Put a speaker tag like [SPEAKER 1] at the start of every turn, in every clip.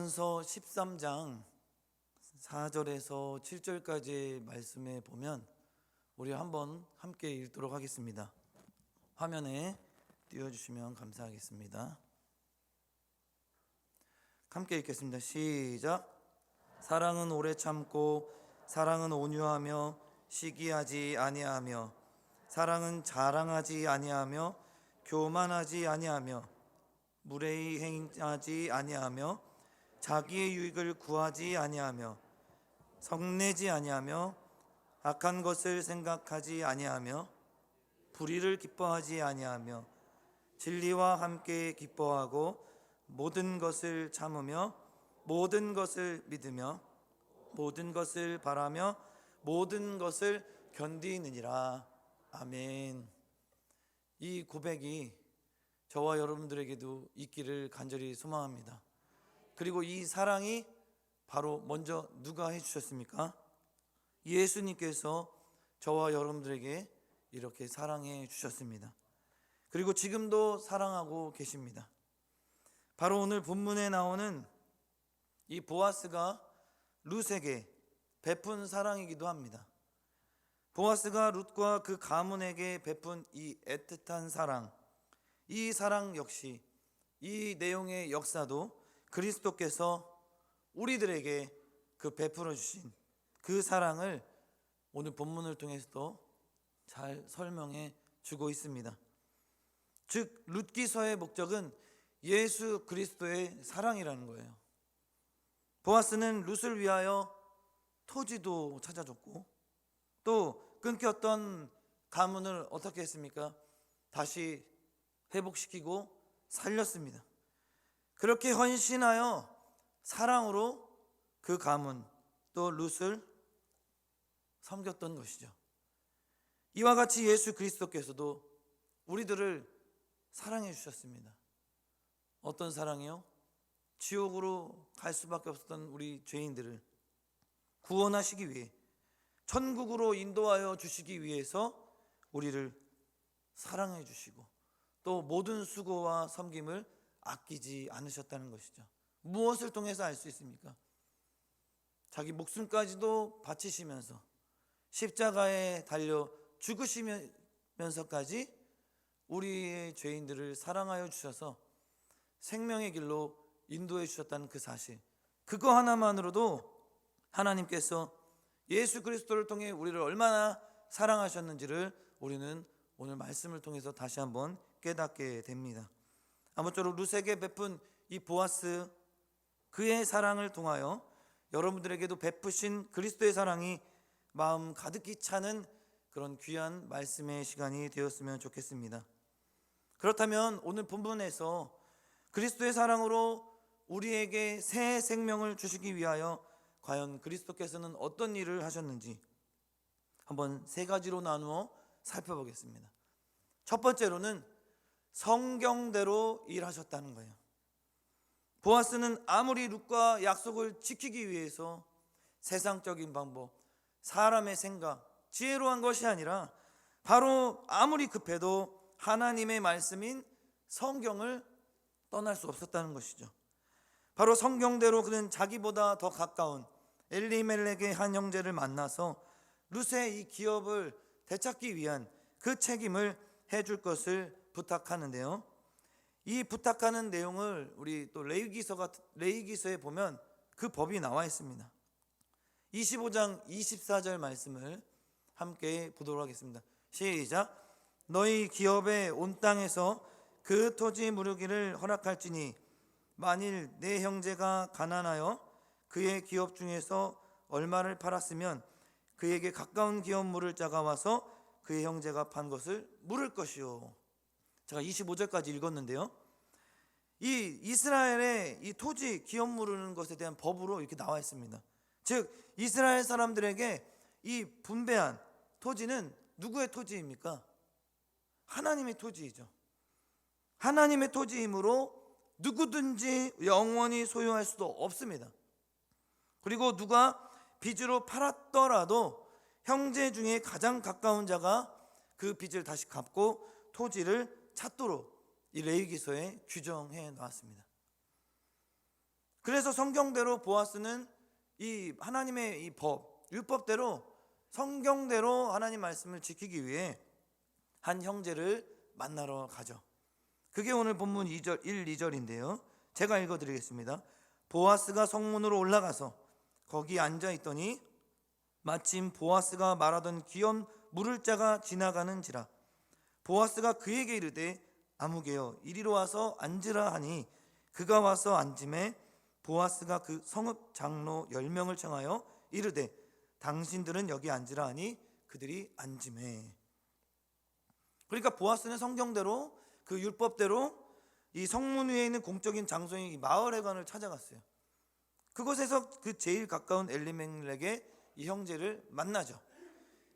[SPEAKER 1] 고린도전서 13장 4절에서 7절까지의 말씀에 보면 우리 한번 함께 읽도록 하겠습니다. 화면에 띄워주시면 감사하겠습니다. 함께 읽겠습니다. 시작. 사랑은 오래 참고 사랑은 온유하며 시기하지 아니하며 사랑은 자랑하지 아니하며 교만하지 아니하며 무례히 행하지 아니하며 자기의 유익을 구하지 아니하며 성내지 아니하며 악한 것을 생각하지 아니하며 불의를 기뻐하지 아니하며 진리와 함께 기뻐하고 모든 것을 참으며 모든 것을 믿으며 모든 것을 바라며 모든 것을 견디느니라. 아멘. 이 고백이 저와 여러분들에게도 있기를 간절히 소망합니다. 그리고 이 사랑이 바로 먼저 누가 해주셨습니까? 예수님께서 저와 여러분들에게 이렇게 사랑해 주셨습니다. 그리고 지금도 사랑하고 계십니다. 바로 오늘 본문에 나오는 이 보아스가 룻에게 베푼 사랑이기도 합니다. 보아스가 룻과 그 가문에게 베푼 이 애틋한 사랑, 이 사랑 역시 이 내용의 역사도 그리스도께서 우리들에게 그 베풀어 주신 그 사랑을 오늘 본문을 통해서도 잘 설명해 주고 있습니다. 즉 룻기서의 목적은 예수 그리스도의 사랑이라는 거예요. 보아스는 룻을 위하여 토지도 찾아줬고 또 끊겼던 가문을 어떻게 했습니까? 다시 회복시키고 살렸습니다. 그렇게 헌신하여 사랑으로 그 가문 또 룻을 섬겼던 것이죠. 이와 같이 예수 그리스도께서도 우리들을 사랑해 주셨습니다. 어떤 사랑이요? 지옥으로 갈 수밖에 없었던 우리 죄인들을 구원하시기 위해 천국으로 인도하여 주시기 위해서 우리를 사랑해 주시고 또 모든 수고와 섬김을 아끼지 않으셨다는 것이죠. 무엇을 통해서 알 수 있습니까? 자기 목숨까지도 바치시면서 십자가에 달려 죽으시면서까지 우리의 죄인들을 사랑하여 주셔서 생명의 길로 인도해 주셨다는 그 사실, 그거 하나만으로도 하나님께서 예수 그리스도를 통해 우리를 얼마나 사랑하셨는지를 우리는 오늘 말씀을 통해서 다시 한번 깨닫게 됩니다. 아무쪼록 룻에게 베푼 이 보아스, 그의 사랑을 통하여 여러분들에게도 베푸신 그리스도의 사랑이 마음 가득히 차는 그런 귀한 말씀의 시간이 되었으면 좋겠습니다. 그렇다면 오늘 본문에서 그리스도의 사랑으로 우리에게 새 생명을 주시기 위하여 과연 그리스도께서는 어떤 일을 하셨는지 한번 세 가지로 나누어 살펴보겠습니다. 첫 번째로는 성경대로 일하셨다는 거예요. 보아스는 아무리 룻과 약속을 지키기 위해서 세상적인 방법, 사람의 생각, 지혜로운 것이 아니라 바로 아무리 급해도 하나님의 말씀인 성경을 떠날 수 없었다는 것이죠. 바로 성경대로 그는 자기보다 더 가까운 엘리멜렉의 한 형제를 만나서 룻의 이 기업을 되찾기 위한 그 책임을 해줄 것을 부탁하는데요. 이 부탁하는 내용을 우리 또 레위기서에 보면 그 법이 나와 있습니다. 25장 24절 말씀을 함께 보도록 하겠습니다. 시작. 너희 기업에 온 땅에서 그 토지 무르기를 허락할지니 만일 내 형제가 가난하여 그의 기업 중에서 얼마를 팔았으면 그에게 가까운 기업 물을 자가 와서 그의 형제가 판 것을 물을 것이요. 제가 25절까지 읽었는데요. 이 이스라엘의 이 토지 기업 물르는 것에 대한 법으로 이렇게 나와 있습니다. 즉 이스라엘 사람들에게 이 분배한 토지는 누구의 토지입니까? 하나님의 토지이죠. 하나님의 토지이므로 누구든지 영원히 소유할 수도 없습니다. 그리고 누가 빚으로 팔았더라도 형제 중에 가장 가까운 자가 그 빚을 다시 갚고 토지를 찾도록 이 레위기서에 규정해 놨습니다. 그래서 성경대로 보아스는 이 하나님의 이 법, 율법대로 성경대로 하나님 말씀을 지키기 위해 한 형제를 만나러 가죠. 그게 오늘 본문 2절, 1, 2절인데요. 제가 읽어드리겠습니다. 보아스가 성문으로 올라가서 거기 앉아있더니 마침 보아스가 말하던 기업 물을 자가 지나가는지라. 보아스가 그에게 이르되 아무개여 이리로 와서 앉으라 하니 그가 와서 앉음에 보아스가 그 성읍 장로 10명을 청하여 이르되 당신들은 여기 앉으라 하니 그들이 앉음에. 그러니까 보아스는 성경대로 그 율법대로 이 성문 위에 있는 공적인 장소인 이 마을회관을 찾아갔어요. 그곳에서 그 제일 가까운 엘리멜렉의 이 형제를 만나죠.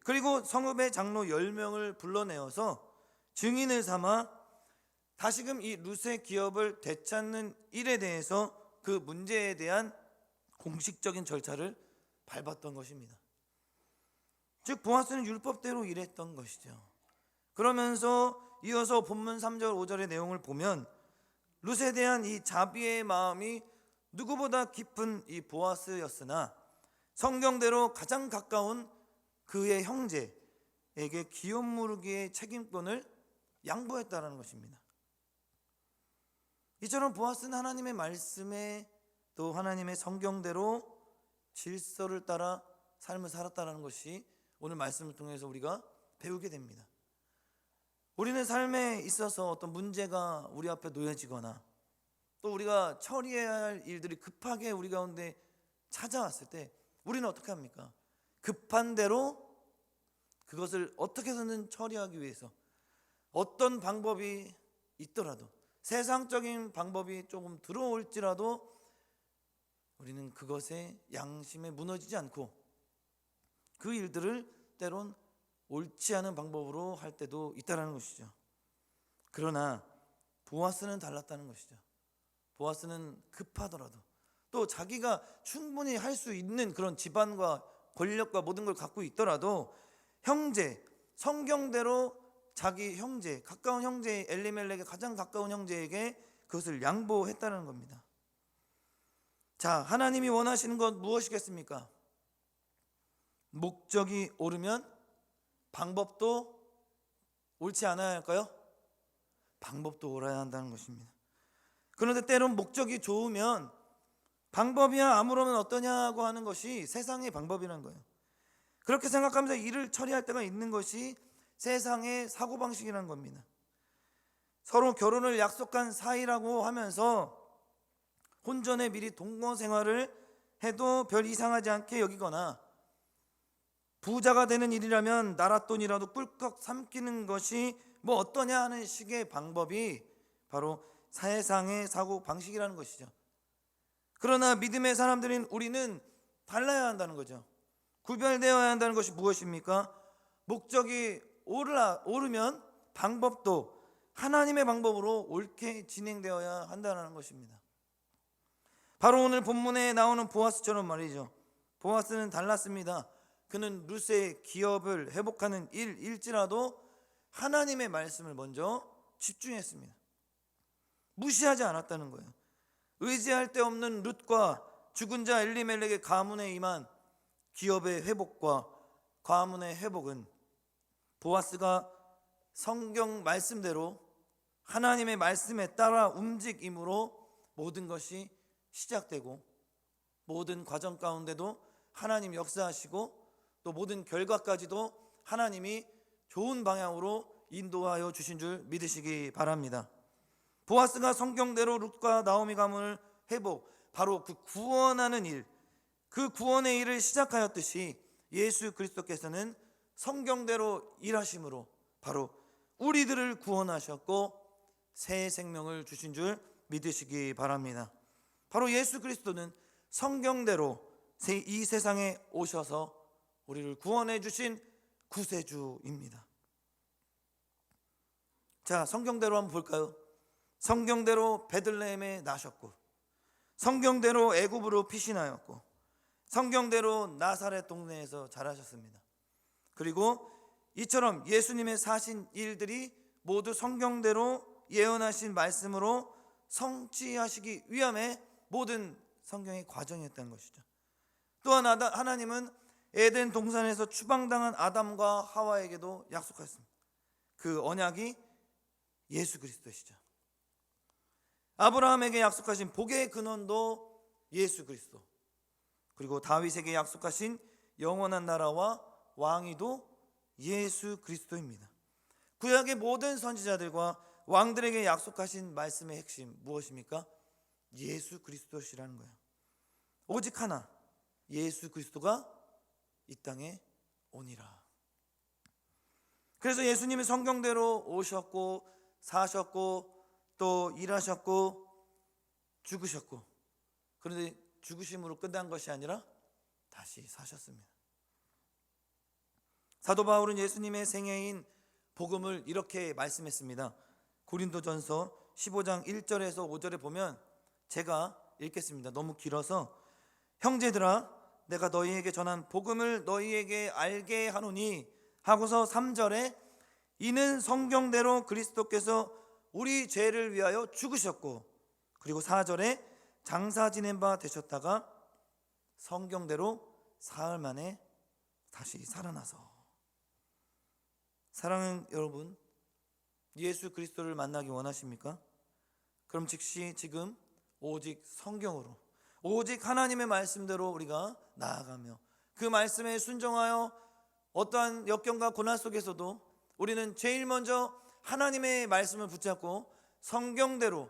[SPEAKER 1] 그리고 성읍의 장로 10명을 불러내어서 증인을 삼아 다시금 이 룻의 기업을 되찾는 일에 대해서 그 문제에 대한 공식적인 절차를 밟았던 것입니다. 즉 보아스는 율법대로 일했던 것이죠. 그러면서 이어서 본문 3절 5절의 내용을 보면 룻에 대한 이 자비의 마음이 누구보다 깊은 이 보아스였으나 성경대로 가장 가까운 그의 형제에게 기업 무르기의 책임권을 양보했다는 것입니다. 이처럼 보아스는 하나님의 말씀에 또 하나님의 성경대로 질서를 따라 삶을 살았다는 것이 오늘 말씀을 통해서 우리가 배우게 됩니다. 우리는 삶에 있어서 어떤 문제가 우리 앞에 놓여지거나 또 우리가 처리해야 할 일들이 급하게 우리 가운데 찾아왔을 때 우리는 어떻게 합니까? 급한 대로 그것을 어떻게 해서든 처리하기 위해서 어떤 방법이 있더라도 세상적인 방법이 조금 들어올지라도 우리는 그것에 양심에 무너지지 않고 그 일들을 때론 옳지 않은 방법으로 할 때도 있다는 것이죠. 그러나 보아스는 달랐다는 것이죠. 보아스는 급하더라도 또 자기가 충분히 할 수 있는 그런 지반과 권력과 모든 걸 갖고 있더라도 형제, 성경대로 자기 형제, 가까운 형제 엘리멜렉의 가장 가까운 형제에게 그것을 양보했다는 겁니다. 자, 하나님이 원하시는 것 무엇이겠습니까? 목적이 옳으면 방법도 옳지 않아야 할까요? 방법도 옳아야 한다는 것입니다. 그런데 때론 목적이 좋으면 방법이야 아무러면 어떠냐고 하는 것이 세상의 방법이라는 거예요. 그렇게 생각하면서 일을 처리할 때가 있는 것이 세상의 사고방식이라는 겁니다. 서로 결혼을 약속한 사이라고 하면서 혼전에 미리 동거생활을 해도 별 이상하지 않게 여기거나 부자가 되는 일이라면 나랏돈이라도 꿀꺽 삼키는 것이 뭐 어떠냐 하는 식의 방법이 바로 세상의 사고방식이라는 것이죠. 그러나 믿음의 사람들인 우리는 달라야 한다는 거죠. 구별되어야 한다는 것이 무엇입니까? 목적이 옳으면 방법도 하나님의 방법으로 옳게 진행되어야 한다는 것입니다. 바로 오늘 본문에 나오는 보아스처럼 말이죠. 보아스는 달랐습니다. 그는 룻의 기업을 회복하는 일일지라도 하나님의 말씀을 먼저 집중했습니다. 무시하지 않았다는 거예요. 의지할 데 없는 룻과 죽은 자 엘리멜렉의 가문에 임한 기업의 회복과 가문의 회복은 보아스가 성경 말씀대로 하나님의 말씀에 따라 움직임으로 모든 것이 시작되고 모든 과정 가운데도 하나님 역사하시고 또 모든 결과까지도 하나님이 좋은 방향으로 인도하여 주신 줄 믿으시기 바랍니다. 보아스가 성경대로 룻과 나오미 가문을 회복, 바로 그 구원하는 일, 그 구원의 일을 시작하였듯이 예수 그리스도께서는 성경대로 일하심으로 바로 우리들을 구원하셨고 새 생명을 주신 줄 믿으시기 바랍니다. 바로 예수 그리스도는 성경대로 이 세상에 오셔서 우리를 구원해 주신 구세주입니다. 자, 성경대로 한번 볼까요? 성경대로 베들레헴에 나셨고 성경대로 애굽으로 피신하였고 성경대로 나사렛 동네에서 자라셨습니다. 그리고 이처럼 예수님의 사신 일들이 모두 성경대로 예언하신 말씀으로 성취하시기 위함에 모든 성경의 과정이었다는 것이죠. 또한 하나님은 에덴 동산에서 추방당한 아담과 하와에게도 약속하셨습니다. 그 언약이 예수 그리스도시죠. 아브라함에게 약속하신 복의 근원도 예수 그리스도, 그리고 다윗에게 약속하신 영원한 나라와 왕위도 예수 그리스도입니다. 구약의 모든 선지자들과 왕들에게 약속하신 말씀의 핵심 무엇입니까? 예수 그리스도시라는 거예요. 오직 하나, 예수 그리스도가 이 땅에 오니라. 그래서 예수님이 성경대로 오셨고 사셨고 또 일하셨고 죽으셨고, 그런데 죽으심으로 끝난 것이 아니라 다시 사셨습니다. 사도 바울은 예수님의 생애인 복음을 이렇게 말씀했습니다. 고린도전서 15장 1절에서 5절에 보면 제가 읽겠습니다. 너무 길어서. 형제들아, 내가 너희에게 전한 복음을 너희에게 알게 하노니 하고서 3절에 이는 성경대로 그리스도께서 우리 죄를 위하여 죽으셨고, 그리고 4절에 장사 지낸 바 되셨다가 성경대로 사흘 만에 다시 살아나서. 사랑하는 여러분, 예수 그리스도를 만나기 원하십니까? 그럼 즉시 지금 오직 성경으로, 오직 하나님의 말씀대로 우리가 나아가며 그 말씀에 순종하여 어떠한 역경과 고난 속에서도 우리는 제일 먼저 하나님의 말씀을 붙잡고 성경대로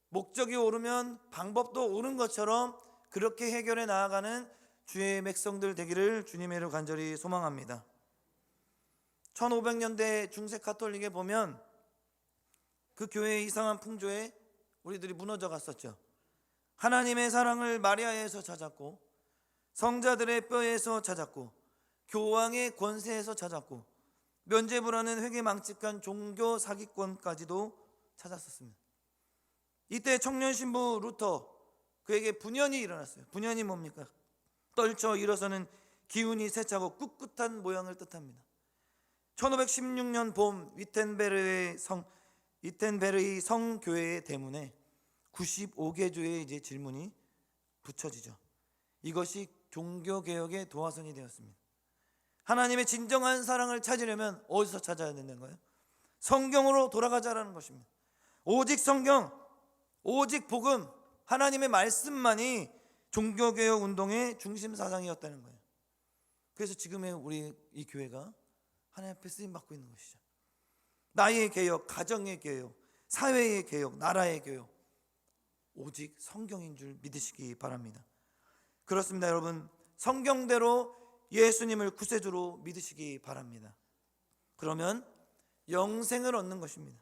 [SPEAKER 1] 목적이 오르면 방법도 오른 것처럼 그렇게 해결해 나아가는 주의 백성들 되기를 주님의 이름으로 간절히 소망합니다. 1500년대 중세 가톨릭에 보면 그 교회의 이상한 풍조에 우리들이 무너져 갔었죠. 하나님의 사랑을 마리아에서 찾았고, 성자들의 뼈에서 찾았고, 교황의 권세에서 찾았고, 면죄부라는 회개망측한 종교 사기권까지도 찾았었습니다. 이때 청년 신부 루터, 그에게 분연이 일어났어요. 분연이 뭡니까? 떨쳐 일어서는 기운이 세차고 꿋꿋한 모양을 뜻합니다. 1516년 봄 위텐베르의 성교회의 대문에 95개 주의 이제 질문이 붙여지죠. 이것이 종교개혁의 도화선이 되었습니다. 하나님의 진정한 사랑을 찾으려면 어디서 찾아야 되는 거예요? 성경으로 돌아가자라는 것입니다. 오직 성경, 오직 복음, 하나님의 말씀만이 종교개혁 운동의 중심 사상이었다는 거예요. 그래서 지금의 우리 이 교회가 하나님 앞에 쓰임받고 있는 것이죠. 나의 개혁, 가정의 개혁, 사회의 개혁, 나라의 개혁, 오직 성경인 줄 믿으시기 바랍니다. 그렇습니다. 여러분, 성경대로 예수님을 구세주로 믿으시기 바랍니다. 그러면 영생을 얻는 것입니다.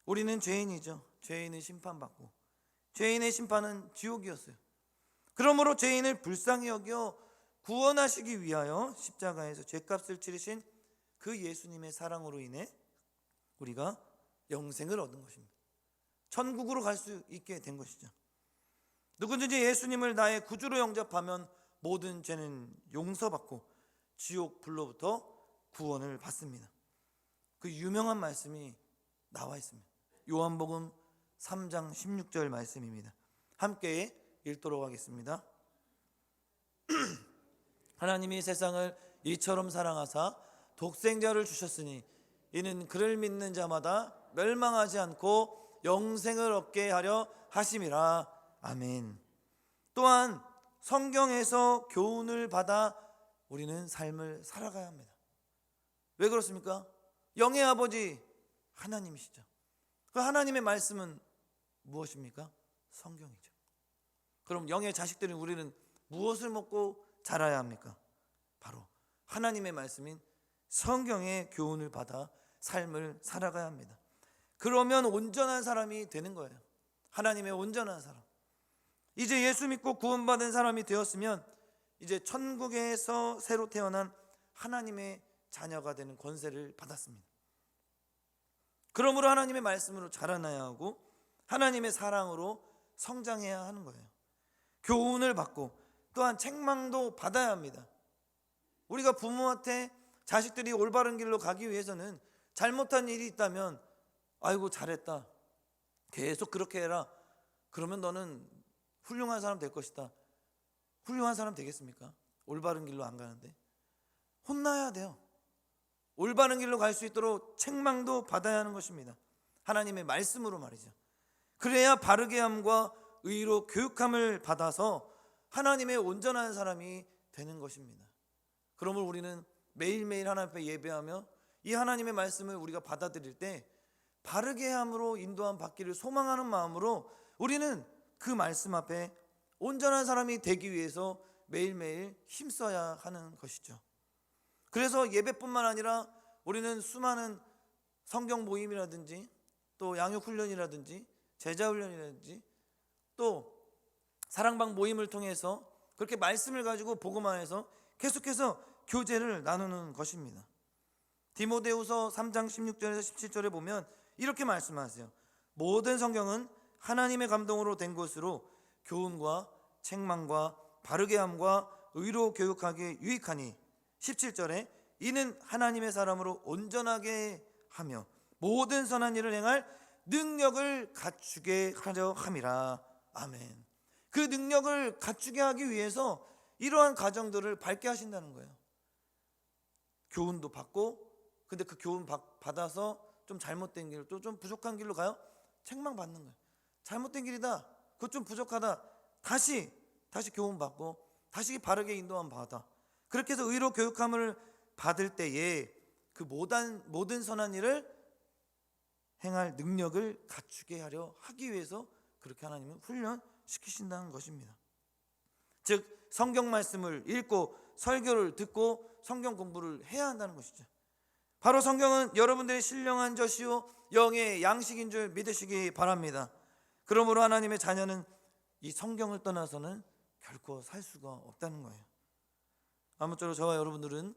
[SPEAKER 1] 우리는 죄인이죠. 죄인은 심판받고, 죄인의 심판은 지옥이었어요. 그러므로 죄인을 불쌍히 여겨 구원하시기 위하여 십자가에서 죄값을 치르신 그 예수님의 사랑으로 인해 우리가 영생을 얻은 것입니다. 천국으로 갈 수 있게 된 것이죠. 누구든지 예수님을 나의 구주로 영접하면 모든 죄는 용서받고 지옥 불로부터 구원을 받습니다. 그 유명한 말씀이 나와 있습니다. 요한복음 3장 16절 말씀입니다. 함께 읽도록 하겠습니다. 하나님이 세상을 이처럼 사랑하사 독생자를 주셨으니 이는 그를 믿는 자마다 멸망하지 않고 영생을 얻게 하려 하심이라. 아멘. 또한 성경에서 교훈을 받아 우리는 삶을 살아가야 합니다. 왜 그렇습니까? 영의 아버지 하나님이시죠. 그 하나님의 말씀은 무엇입니까? 성경이죠. 그럼 영의 자식들인 우리는 무엇을 먹고 자라야 합니까? 바로 하나님의 말씀인 성경의 교훈을 받아 삶을 살아가야 합니다. 그러면 온전한 사람이 되는 거예요. 하나님의 온전한 사람. 이제 예수 믿고 구원받은 사람이 되었으면 이제 천국에서 새로 태어난 하나님의 자녀가 되는 권세를 받았습니다. 그러므로 하나님의 말씀으로 자라나야 하고 하나님의 사랑으로 성장해야 하는 거예요. 교훈을 받고 또한 책망도 받아야 합니다. 우리가 부모한테 자식들이 올바른 길로 가기 위해서는 잘못한 일이 있다면 아이고 잘했다, 계속 그렇게 해라, 그러면 너는 훌륭한 사람 될 것이다. 훌륭한 사람 되겠습니까? 올바른 길로 안 가는데. 혼나야 돼요. 올바른 길로 갈 수 있도록 책망도 받아야 하는 것입니다. 하나님의 말씀으로 말이죠. 그래야 바르게 함과 의로 교육함을 받아서 하나님의 온전한 사람이 되는 것입니다. 그러므로 우리는 매일매일 하나님 앞에 예배하며 이 하나님의 말씀을 우리가 받아들일 때 바르게 함으로 인도함 받기를 소망하는 마음으로 우리는 그 말씀 앞에 온전한 사람이 되기 위해서 매일매일 힘써야 하는 것이죠. 그래서 예배뿐만 아니라 우리는 수많은 성경 모임이라든지 또 양육훈련이라든지 제자훈련이라든지 또 사랑방 모임을 통해서 그렇게 말씀을 가지고 복음만 해서 계속해서 교제를 나누는 것입니다. 디모데후서 3장 16절에서 17절에 보면 이렇게 말씀하세요. 모든 성경은 하나님의 감동으로 된 것으로 교훈과 책망과 바르게 함과 의로 교육하기에 유익하니 17절에 이는 하나님의 사람으로 온전하게 하며 모든 선한 일을 행할 능력을 갖추게 하려 함이라. 아멘. 그 능력을 갖추게 하기 위해서 이러한 과정들을 밟게 하신다는 거예요. 교훈도 받고, 근데 그 교훈 받아서 좀 잘못된 길, 또 좀 부족한 길로 가요? 책망 받는 거예요. 잘못된 길이다, 그거 좀 부족하다, 다시 교훈 받고 다시 바르게 인도함 받아. 그렇게 해서 의로 교육함을 받을 때에 그 모든 선한 일을 행할 능력을 갖추게 하려 하기 위해서 그렇게 하나님은 훈련시키신다는 것입니다. 즉 성경 말씀을 읽고 설교를 듣고 성경 공부를 해야 한다는 것이죠. 바로 성경은 여러분들의 신령한 젖이요 영의 양식인 줄 믿으시기 바랍니다. 그러므로 하나님의 자녀는 이 성경을 떠나서는 결코 살 수가 없다는 거예요. 아무쪼록 저와 여러분들은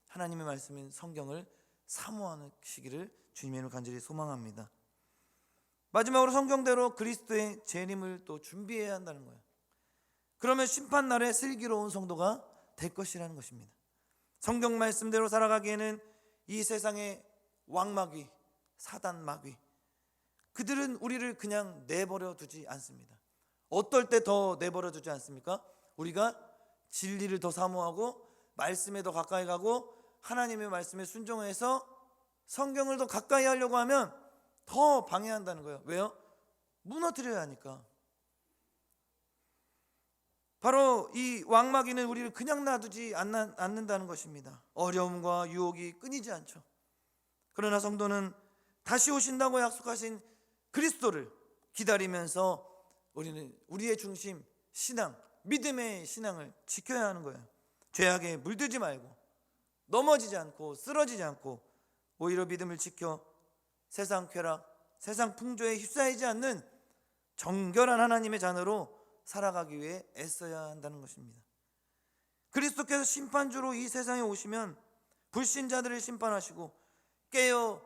[SPEAKER 1] 하나님의 말씀인 성경을 사모하시기를 주님의 이름으로 간절히 소망합니다. 마지막으로 성경대로 그리스도의 재림을 또 준비해야 한다는 거예요. 그러면 심판날에 슬기로운 성도가 될 것이라는 것입니다. 성경 말씀대로 살아가기에는 이 세상의 왕마귀, 사단 마귀, 그들은 우리를 그냥 내버려 두지 않습니다. 어떨 때 더 내버려 두지 않습니까? 우리가 진리를 더 사모하고 말씀에 더 가까이 가고 하나님의 말씀에 순종해서 성경을 더 가까이 하려고 하면 더 방해한다는 거예요. 왜요? 무너뜨려야 하니까. 바로 이 왕마귀는 우리를 그냥 놔두지 않는다는 것입니다. 어려움과 유혹이 끊이지 않죠. 그러나 성도는 다시 오신다고 약속하신 그리스도를 기다리면서 우리는 우리의 중심, 신앙, 믿음의 신앙을 지켜야 하는 거예요. 죄악에 물들지 말고 넘어지지 않고 쓰러지지 않고 오히려 믿음을 지켜 세상 쾌락, 세상 풍조에 휩싸이지 않는 정결한 하나님의 자녀로 살아가기 위해 애써야 한다는 것입니다. 그리스도께서 심판주로 이 세상에 오시면 불신자들을 심판하시고 깨어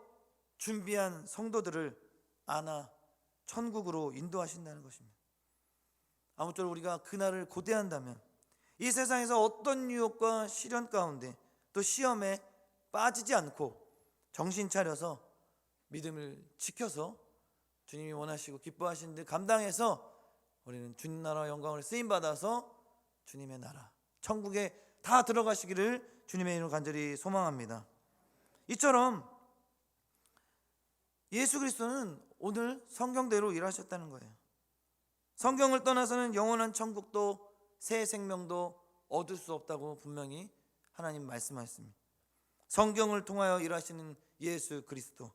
[SPEAKER 1] 준비한 성도들을 안아 천국으로 인도하신다는 것입니다. 아무쪼록 우리가 그날을 고대한다면 이 세상에서 어떤 유혹과 시련 가운데 또 시험에 빠지지 않고 정신 차려서 믿음을 지켜서 주님이 원하시고 기뻐하시는 데 감당해서 우리는 주님 나라 영광을 쓰임받아서 주님의 나라 천국에 다 들어가시기를 주님의 이름으로 간절히 소망합니다. 이처럼 예수 그리스도는 오늘 성경대로 일하셨다는 거예요. 성경을 떠나서는 영원한 천국도 새 생명도 얻을 수 없다고 분명히 하나님 말씀하셨습니다. 성경을 통하여 일하시는 예수 그리스도,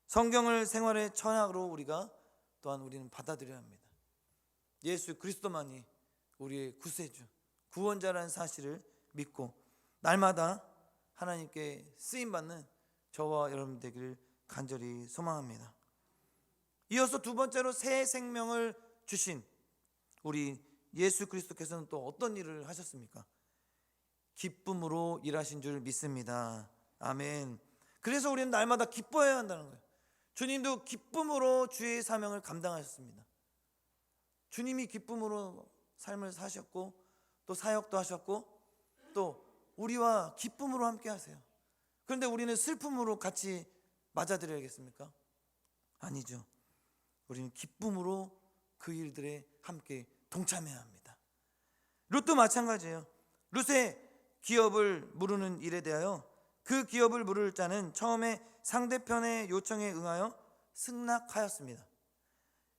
[SPEAKER 1] 성경을 생활의 천학으로 우리는 받아들여야 합니다. 예수 그리스도만이 우리의 구세주, 구원자라는 사실을 믿고 날마다 하나님께 쓰임받는 저와 여러분 되기를 간절히 소망합니다. 이어서 두 번째로 새 생명을 주신 우리 예수 그리스도께서는 또 어떤 일을 하셨습니까? 기쁨으로 일하신 줄 믿습니다. 아멘. 그래서 우리는 날마다 기뻐해야 한다는 거예요. 주님도 기쁨으로 주의 사명을 감당하셨습니다. 주님이 기쁨으로 삶을 사셨고 또 사역도 하셨고 또 우리와 기쁨으로 함께 하세요. 그런데 우리는 슬픔으로 같이 맞아들여야겠습니까? 아니죠. 우리는 기쁨으로 그 일들에 함께 동참해야 합니다. 룻도 마찬가지예요. 룻의 기업을 물으는 일에 대하여 그 기업을 물을 자는 처음에 상대편의 요청에 응하여 승낙하였습니다.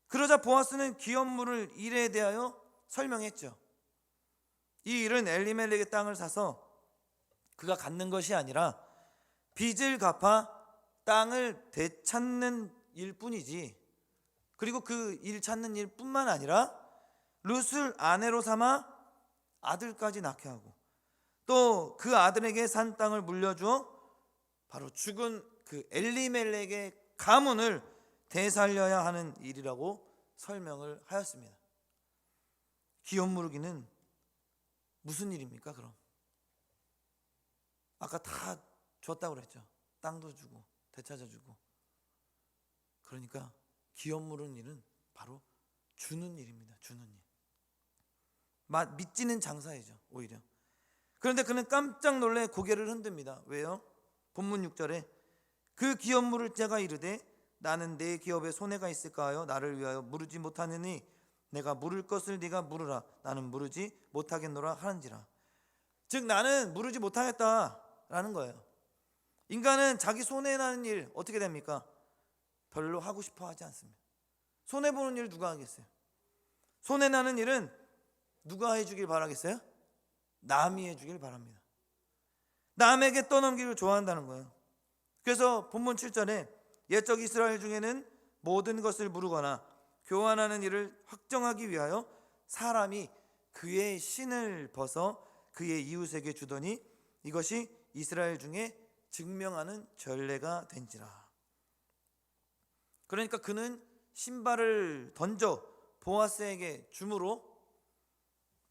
[SPEAKER 1] 그러자 보아스는 기업 물을 일에 대하여 설명했죠. 이 일은 엘리멜렉의 땅을 사서 그가 갖는 것이 아니라 빚을 갚아 땅을 되찾는 일뿐이지, 그리고 그 일 찾는 일뿐만 아니라 룻을 아내로 삼아 아들까지 낳게 하고 또 그 아들에게 산 땅을 물려주어 바로 죽은 그 엘리멜렉의 가문을 되살려야 하는 일이라고 설명을 하였습니다. 기업 물기는 무슨 일입니까? 그럼 아까 다 줬다고 그랬죠. 땅도 주고 되찾아주고. 그러니까 기업 물은 일은 바로 주는 일입니다. 주는 일. 믿지는 장사이죠, 오히려. 그런데 그는 깜짝 놀래 고개를 흔듭니다. 왜요? 본문 6절에 그 기업 물을 자가 이르되 나는 내 기업에 손해가 있을까 하여 나를 위하여 물으지 못하느니 내가 물을 것을 네가 물으라. 나는 물으지 못하겠노라 하는지라. 즉 나는 물으지 못하겠다라는 거예요. 인간은 자기 손해나는 일 어떻게 됩니까? 별로 하고 싶어 하지 않습니다. 손해보는 일 누가 하겠어요? 손해나는 일은 누가 해주길 바라겠어요? 남이 해주길 바랍니다. 남에게 떠넘기를 좋아한다는 거예요. 그래서 본문 7절에 옛적 이스라엘 중에는 모든 것을 물으거나 교환하는 일을 확정하기 위하여 사람이 그의 신을 벗어 그의 이웃에게 주더니 이것이 이스라엘 중에 증명하는 전례가 된지라. 그러니까 그는 신발을 던져 보아스에게 줌으로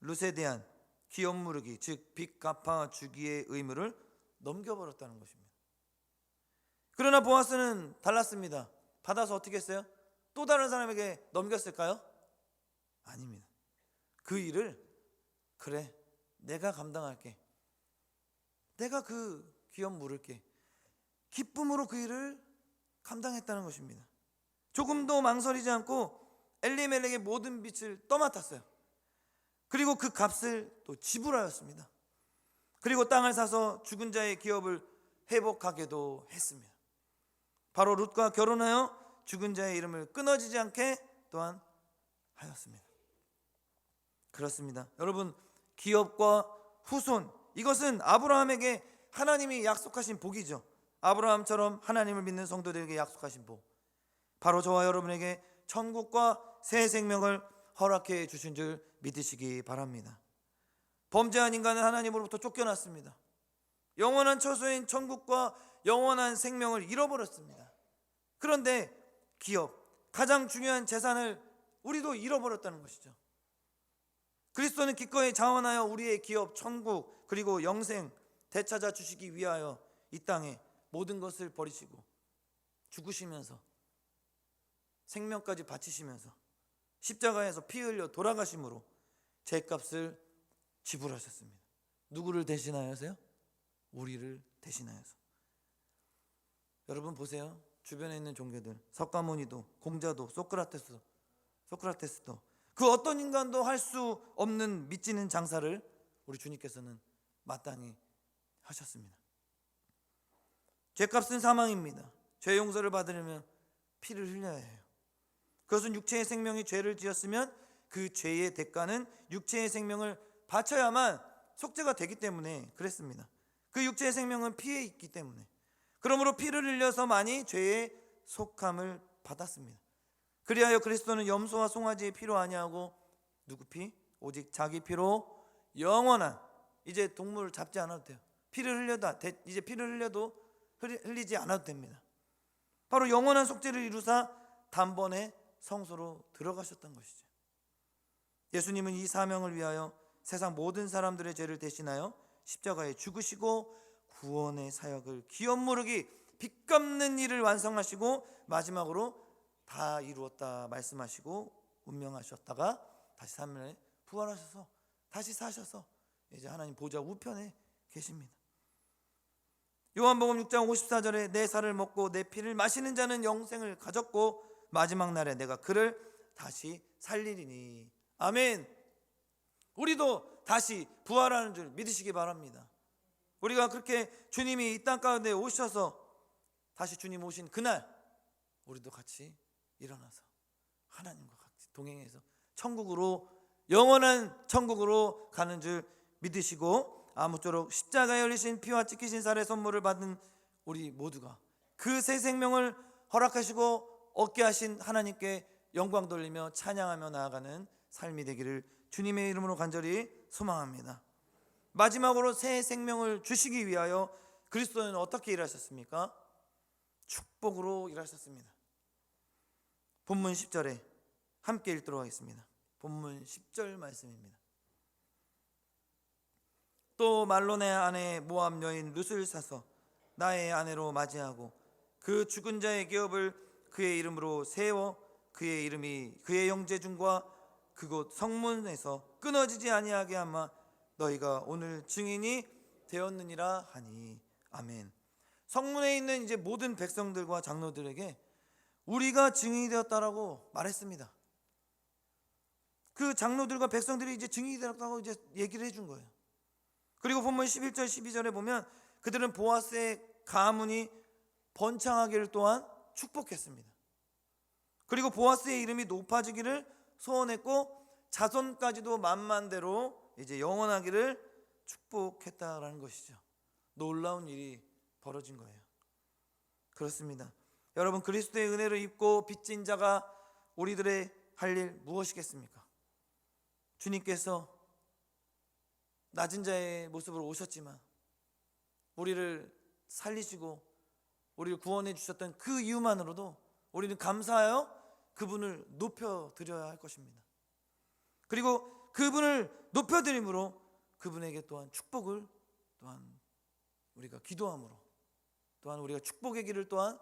[SPEAKER 1] 룻에 대한 기업 물으기, 즉 빚 갚아 주기의 의무를 넘겨버렸다는 것입니다. 그러나 보아스는 달랐습니다. 받아서 어떻게 했어요? 또 다른 사람에게 넘겼을까요? 아닙니다. 그 일을 그래 내가 감당할게, 내가 그 기업 물을게, 기쁨으로 그 일을 감당했다는 것입니다. 조금도 망설이지 않고 엘리멜렉의 모든 빚을 떠맡았어요. 그리고 그 값을 또 지불하였습니다. 그리고 땅을 사서 죽은 자의 기업을 회복하게도 했습니다. 바로 룻과 결혼하여 죽은 자의 이름을 끊어지지 않게 또한 하였습니다. 그렇습니다. 여러분, 기업과 후손, 이것은 아브라함에게 하나님이 약속하신 복이죠. 아브라함처럼 하나님을 믿는 성도들에게 약속하신 복, 바로 저와 여러분에게 천국과 새 생명을 허락해 주신 줄 믿으시기 바랍니다. 범죄한 인간은 하나님으로부터 쫓겨났습니다. 영원한 처소인 천국과 영원한 생명을 잃어버렸습니다. 그런데 기업, 가장 중요한 재산을 우리도 잃어버렸다는 것이죠. 그리스도는 기꺼이 자원하여 우리의 기업, 천국, 그리고 영생 되찾아 주시기 위하여 이 땅에 모든 것을 버리시고 죽으시면서 생명까지 바치시면서 십자가에서 피 흘려 돌아가심으로 죄값을 지불하셨습니다. 누구를 대신하여서요? 우리를 대신하여서. 여러분 보세요. 주변에 있는 종교들, 석가모니도, 공자도, 소크라테스도 그 어떤 인간도 할 수 없는 믿지는 장사를 우리 주님께서는 마땅히 하셨습니다. 죄값은 사망입니다. 죄 용서를 받으려면 피를 흘려야 해요. 그것은 육체의 생명이 죄를 지었으면 그 죄의 대가는 육체의 생명을 바쳐야만 속죄가 되기 때문에 그랬습니다. 그 육체의 생명은 피에 있기 때문에, 그러므로 피를 흘려서만이 죄의 속함을 받았습니다. 그리하여 그리스도는 염소와 송아지의 피로 아니하고 누구 피? 오직 자기 피로 영원한, 이제 동물을 잡지 않아도 돼요. 피를 흘려도 이제 피를 흘려도 흘리지 않아도 됩니다. 바로 영원한 속죄를 이루사 단번에 성소로 들어가셨던 것이죠. 예수님은 이 사명을 위하여 세상 모든 사람들의 죄를 대신하여 십자가에 죽으시고 구원의 사역을 기업 무르기 빚 갚는 일을 완성하시고 마지막으로 다 이루었다 말씀하시고 운명하셨다가 다시 3일에 부활하셔서 다시 사셔서 이제 하나님 보좌 우편에 계십니다. 요한복음 6장 54절에 내 살을 먹고 내 피를 마시는 자는 영생을 가졌고 마지막 날에 내가 그를 다시 살리리니. 아멘. 우리도 다시 부활하는 줄 믿으시기 바랍니다. 우리가 그렇게 주님이 이 땅 가운데 오셔서 다시 주님 오신 그날 우리도 같이 일어나서 하나님과 같이 동행해서 천국으로, 영원한 천국으로 가는 줄 믿으시고, 아무쪼록 십자가에 열리신 피와 찢기신 살의 선물을 받은 우리 모두가 그 새 생명을 허락하시고 얻게 하신 하나님께 영광 돌리며 찬양하며 나아가는 삶이 되기를 주님의 이름으로 간절히 소망합니다. 마지막으로 새 생명을 주시기 위하여 그리스도는 어떻게 일하셨습니까? 축복으로 일하셨습니다. 본문 10절에 함께 읽도록 하겠습니다. 본문 10절 말씀입니다. 또 말론의 아내 모압 여인 룻을 사서 나의 아내로 맞이하고 그 죽은 자의 기업을 그의 이름으로 세워 그의 이름이 그의 영재중과 그곳 성문에서 끊어지지 아니하게 하마 너희가 오늘 증인이 되었느니라 하니. 아멘. 성문에 있는 이제 모든 백성들과 장로들에게 우리가 증인이 되었다라고 말했습니다. 그 장로들과 백성들이 이제 증인이 되었다고 이제 얘기를 해준 거예요. 그리고 본문 11절 12절에 보면 그들은 보아스의 가문이 번창하기를 또한 축복했습니다. 그리고 보아스의 이름이 높아지기를 소원했고 자손까지도 만만대로 이제 영원하기를 축복했다라는 것이죠. 놀라운 일이 벌어진 거예요. 그렇습니다. 여러분, 그리스도의 은혜를 입고 빚진 자가 우리들의 할 일 무엇이겠습니까? 주님께서 낮은 자의 모습으로 오셨지만 우리를 살리시고 우리를 구원해 주셨던 그 이유만으로도 우리는 감사하여 그분을 높여드려야 할 것입니다. 그리고 그분을 높여드림으로 그분에게 또한 축복을 또한 우리가 기도함으로 또한 우리가 축복의 길을 또한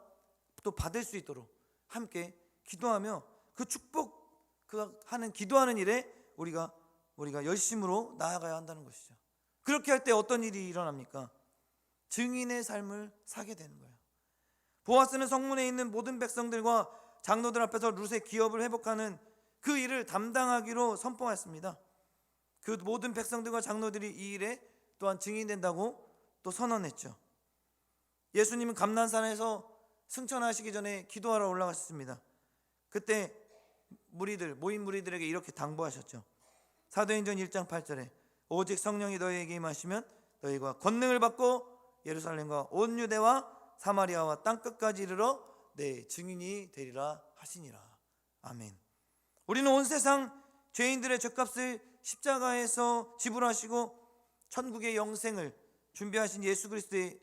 [SPEAKER 1] 또 받을 수 있도록 함께 기도하며 그 축복 그 하는 기도하는 일에 우리가 열심으로 나아가야 한다는 것이죠. 그렇게 할 때 어떤 일이 일어납니까? 증인의 삶을 사게 되는 거예요. 보아스는 성문에 있는 모든 백성들과 장로들 앞에서 룻의 기업을 회복하는 그 일을 담당하기로 선포했습니다. 그 모든 백성들과 장로들이 이 일에 또한 증인된다고 또 선언했죠. 예수님은 감난산에서 승천하시기 전에 기도하러 올라가셨습니다. 그때 모인 무리들에게 이렇게 당부하셨죠. 사도행전 1장 8절에 오직 성령이 너희에게 임하시면 너희가 권능을 받고 예루살렘과 온 유대와 사마리아와 땅끝까지 이르러 내 증인이 되리라 하시니라. 아멘. 우리는 온 세상 죄인들의 죗값을 십자가에서 지불하시고 천국의 영생을 준비하신 예수 그리스도의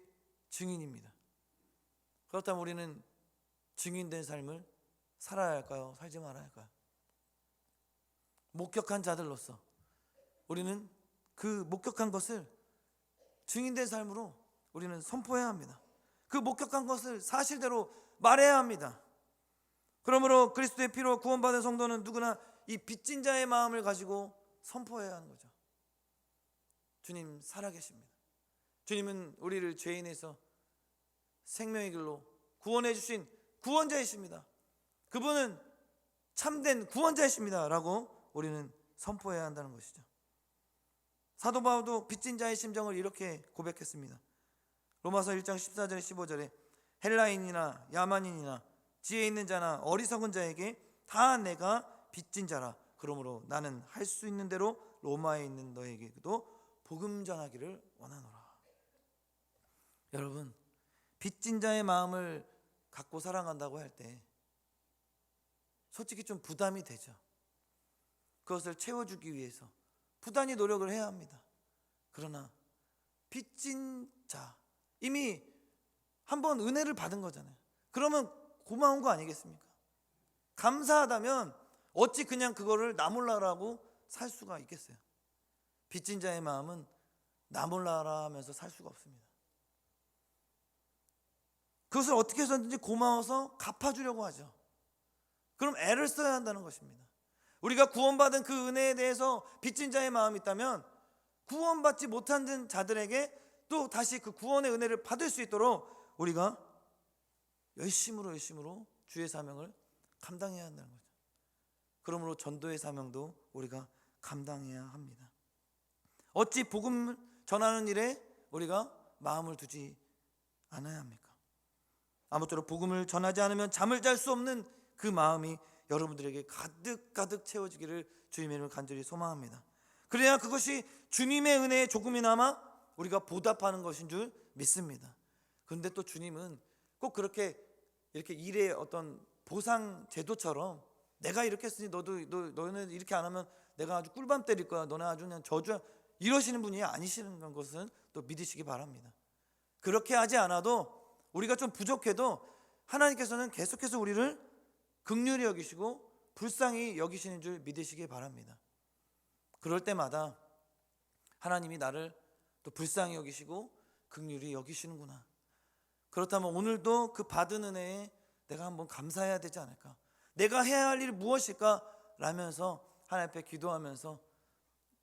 [SPEAKER 1] 증인입니다. 그렇다면 우리는 증인된 삶을 살아야 할까요? 살지 말아야 할까요? 목격한 자들로서 우리는 그 목격한 것을 증인된 삶으로 우리는 선포해야 합니다. 그 목격한 것을 사실대로 말해야 합니다. 그러므로 그리스도의 피로 구원받은 성도는 누구나 이 빚진 자의 마음을 가지고 선포해야 하는 거죠. 주님 살아계십니다. 주님은 우리를 죄인에서 생명의 길로 구원해 주신 구원자이십니다. 그분은 참된 구원자이십니다 라고 우리는 선포해야 한다는 것이죠. 사도 바울도 빚진 자의 심정을 이렇게 고백했습니다. 로마서 1장 14절 15절에 헬라인이나 야만인이나 지혜 있는 자나 어리석은 자에게 다 내가 빚진 자라. 그러므로 나는 할 수 있는 대로 로마에 있는 너에게도 복음 전하기를 원하노라. 여러분, 빚진 자의 마음을 갖고 살아간다고 할 때 솔직히 좀 부담이 되죠. 그것을 채워주기 위해서 부단히 노력을 해야 합니다. 그러나 빚진 자, 이미 한번 은혜를 받은 거잖아요. 그러면 고마운 거 아니겠습니까? 감사하다면 어찌 그냥 그거를 나 몰라라고 살 수가 있겠어요? 빚진 자의 마음은 나 몰라라 하면서 살 수가 없습니다. 그것을 어떻게 해서든지 고마워서 갚아주려고 하죠. 그럼 애를 써야 한다는 것입니다. 우리가 구원받은 그 은혜에 대해서 빚진 자의 마음이 있다면 구원받지 못한 자들에게 또 다시 그 구원의 은혜를 받을 수 있도록 우리가 열심으로 주의 사명을 감당해야 한다는 거죠. 그러므로 전도의 사명도 우리가 감당해야 합니다. 어찌 복음을 전하는 일에 우리가 마음을 두지 않아야 합니까? 아무쪼록 복음을 전하지 않으면 잠을 잘 수 없는 그 마음이 여러분들에게 가득 채워지기를 주님의 이름으로 간절히 소망합니다. 그래야 그것이 주님의 은혜에 조금이나마 우리가 보답하는 것인 줄 믿습니다. 그런데 또 주님은 꼭 그렇게 이렇게 일의 어떤 보상 제도처럼 내가 이렇게 했으니 너는 이렇게 안 하면 내가 아주 꿀밤 때릴 거야, 너네 아주 그냥 저주야, 이러시는 분이 아니시는 것은 또 믿으시기 바랍니다. 그렇게 하지 않아도 우리가 좀 부족해도 하나님께서는 계속해서 우리를 긍휼히 여기시고 불쌍히 여기시는 줄 믿으시기 바랍니다. 그럴 때마다 하나님이 나를 또 불쌍히 여기시고 긍휼히 여기시는구나. 그렇다면 오늘도 그 받은 은혜에 내가 한번 감사해야 되지 않을까? 내가 해야 할 일이 무엇일까? 라면서 하나님 앞에 기도하면서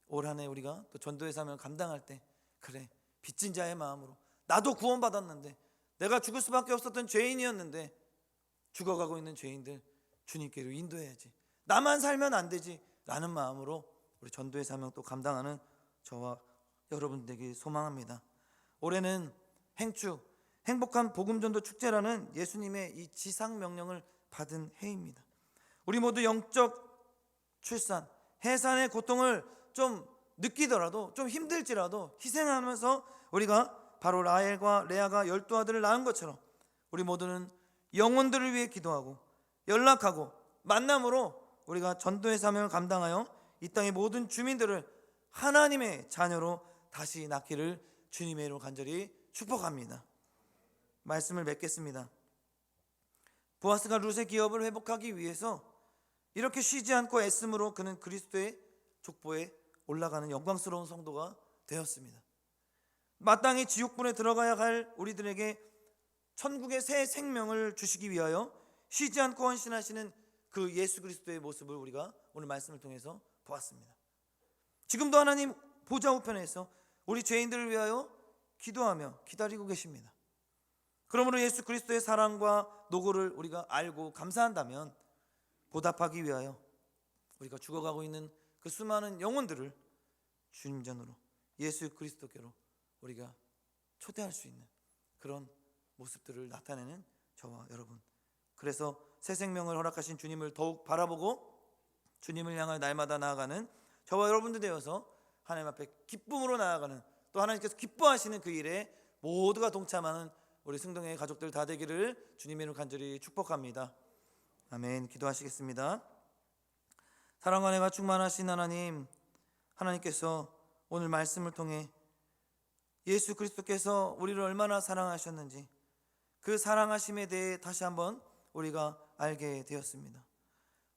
[SPEAKER 1] 올 한 해 우리가 또 전도의 사명을 감당할 때, 그래, 빚진 자의 마음으로 나도 구원받았는데, 내가 죽을 수밖에 없었던 죄인이었는데 죽어가고 있는 죄인들 주님께로 인도해야지, 나만 살면 안 되지 라는 마음으로 우리 전도의 사명 또 감당하는 저와 여러분들에게 소망합니다. 올해는 행축, 행복한 복음전도 축제라는 예수님의 이 지상 명령을 받은 해입니다. 우리 모두 영적 출산, 해산의 고통을 좀 느끼더라도, 좀 힘들지라도 희생하면서 우리가 바로 라헬과 레아가 12아들을 낳은 것처럼 우리 모두는 영혼들을 위해 기도하고 연락하고 만남으로 우리가 전도의 사명을 감당하여 이 땅의 모든 주민들을 하나님의 자녀로 다시 낳기를 주님의 이름으로 간절히 축복합니다. 말씀을 맺겠습니다. 보아스가 룻의 기업을 회복하기 위해서 이렇게 쉬지 않고 애씀으로 그는 그리스도의 족보에 올라가는 영광스러운 성도가 되었습니다. 마땅히 지옥불에 들어가야 할 우리들에게 천국의 새 생명을 주시기 위하여 쉬지 않고 헌신하시는 그 예수 그리스도의 모습을 우리가 오늘 말씀을 통해서 보았습니다. 지금도 하나님 보좌 우편에서 우리 죄인들을 위하여 기도하며 기다리고 계십니다. 그러므로 예수 그리스도의 사랑과 노고를 우리가 알고 감사한다면 보답하기 위하여 우리가 죽어가고 있는 그 수많은 영혼들을 주님 전으로 예수 그리스도께로 우리가 초대할 수 있는 그런 모습들을 나타내는 저와 여러분, 그래서 새 생명을 허락하신 주님을 더욱 바라보고 주님을 향하여 날마다 나아가는 저와 여러분들 되어서 하나님 앞에 기쁨으로 나아가는, 또 하나님께서 기뻐하시는 그 일에 모두가 동참하는 우리 승동의 가족들 다 되기를 주님의 이름으로 간절히 축복합니다. 아멘. 기도하시겠습니다. 사랑과 은혜가 충만하신 하나님, 하나님께서 오늘 말씀을 통해 예수 그리스도께서 우리를 얼마나 사랑하셨는지 그 사랑하심에 대해 다시 한번 우리가 알게 되었습니다.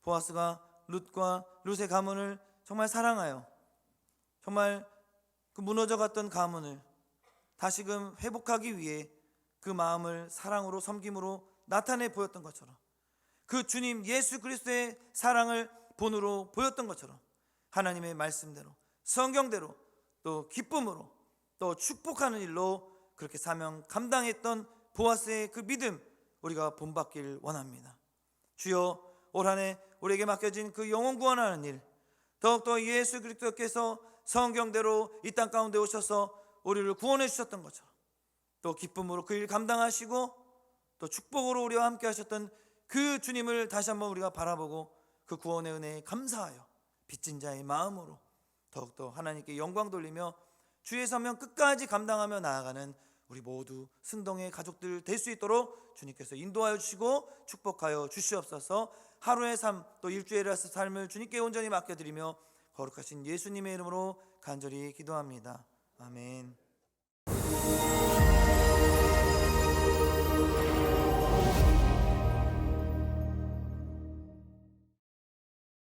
[SPEAKER 1] 보아스가 룻과 룻의 가문을 정말 사랑하여 정말 그 무너져갔던 가문을 다시금 회복하기 위해 그 마음을 사랑으로 섬김으로 나타내 보였던 것처럼, 그 주님 예수 그리스도의 사랑을 본으로 보였던 것처럼 하나님의 말씀대로 성경대로 또 기쁨으로 또 축복하는 일로 그렇게 사명 감당했던 보아스의 그 믿음 우리가 본받길 원합니다. 주여, 올 한 해 우리에게 맡겨진 그 영혼 구원하는 일, 더욱더 예수 그리스도께서 성경대로 이 땅 가운데 오셔서 우리를 구원해 주셨던 것처럼 또 기쁨으로 그 일 감당하시고 또 축복으로 우리와 함께 하셨던 그 주님을 다시 한번 우리가 바라보고 그 구원의 은혜에 감사하여 빚진 자의 마음으로 더욱더 하나님께 영광 돌리며 주의 사명 끝까지 감당하며 나아가는 우리 모두 승동의 가족들 될 수 있도록 주님께서 인도하여 주시고 축복하여 주시옵소서. 하루의 삶 또 일주일의 삶을 주님께 온전히 맡겨드리며 거룩하신 예수님의 이름으로 간절히 기도합니다. 아멘.